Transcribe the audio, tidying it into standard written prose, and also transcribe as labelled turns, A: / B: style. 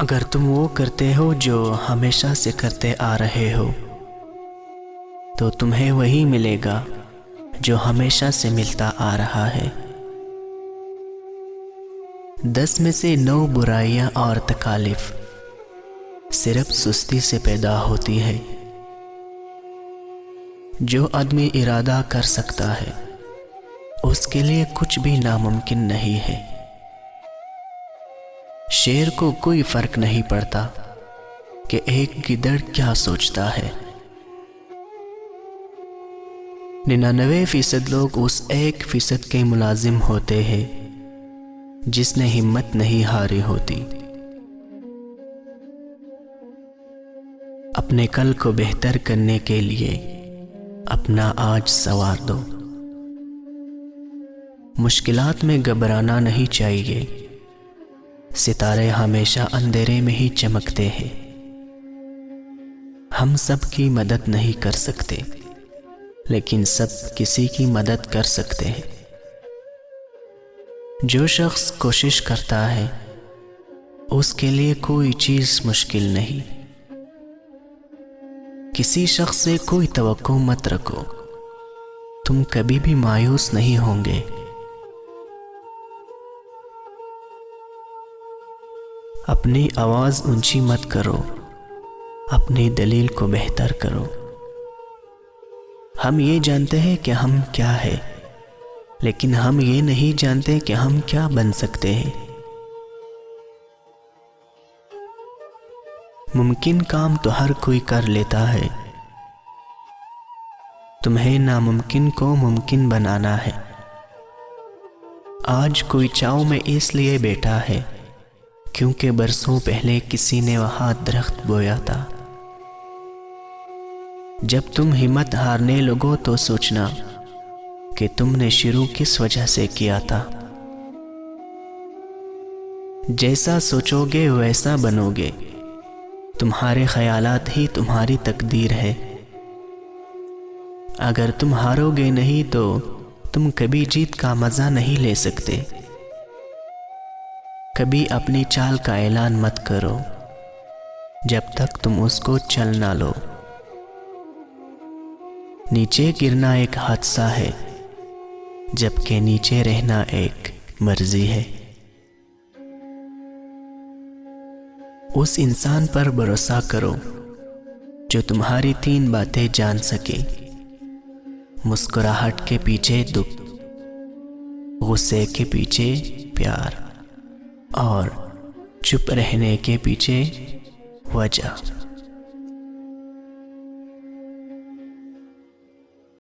A: اگر تم وہ کرتے ہو جو ہمیشہ سے کرتے آ رہے ہو تو تمہیں وہی ملے گا جو ہمیشہ سے ملتا آ رہا ہے۔ 10 میں سے 9 برائیاں اور تکالیف صرف سستی سے پیدا ہوتی ہے۔ جو آدمی ارادہ کر سکتا ہے اس کے لیے کچھ بھی ناممکن نہیں ہے۔ شیر کو کوئی فرق نہیں پڑتا کہ ایک گدڑ کیا سوچتا ہے۔ 99% لوگ اس 1% کے ملازم ہوتے ہیں جس نے ہمت نہیں ہاری ہوتی۔ اپنے کل کو بہتر کرنے کے لیے اپنا آج سنوار دو۔ مشکلات میں گھبرانا نہیں چاہیے، ستارے ہمیشہ اندھیرے میں ہی چمکتے ہیں۔ ہم سب کی مدد نہیں کر سکتے لیکن سب کسی کی مدد کر سکتے ہیں۔ جو شخص کوشش کرتا ہے اس کے لیے کوئی چیز مشکل نہیں۔ کسی شخص سے کوئی توقع مت رکھو، تم کبھی بھی مایوس نہیں ہوں گے۔ اپنی آواز اونچی مت کرو، اپنی دلیل کو بہتر کرو۔ ہم یہ جانتے ہیں کہ ہم کیا ہے، لیکن ہم یہ نہیں جانتے کہ ہم کیا بن سکتے ہیں۔ ممکن کام تو ہر کوئی کر لیتا ہے، تمہیں ناممکن کو ممکن بنانا ہے۔ آج کوئی چھاؤں میں اس لیے بیٹھا ہے کیونکہ برسوں پہلے کسی نے وہاں درخت بویا تھا۔ جب تم ہمت ہارنے لگو تو سوچنا کہ تم نے شروع کس وجہ سے کیا تھا۔ جیسا سوچو گے ویسا بنو گے، تمہارے خیالات ہی تمہاری تقدیر ہے۔ اگر تم ہارو گے نہیں تو تم کبھی جیت کا مزہ نہیں لے سکتے۔ کبھی اپنی چال کا اعلان مت کرو جب تک تم اس کو چل نہ لو۔ نیچے گرنا ایک حادثہ ہے جبکہ نیچے رہنا ایک مرضی ہے۔ اس انسان پر بھروسہ کرو جو تمہاری 3 باتیں جان سکے: مسکراہٹ کے پیچھے دکھ، غصے کے پیچھے پیار، اور چپ رہنے کے پیچھے وجہ۔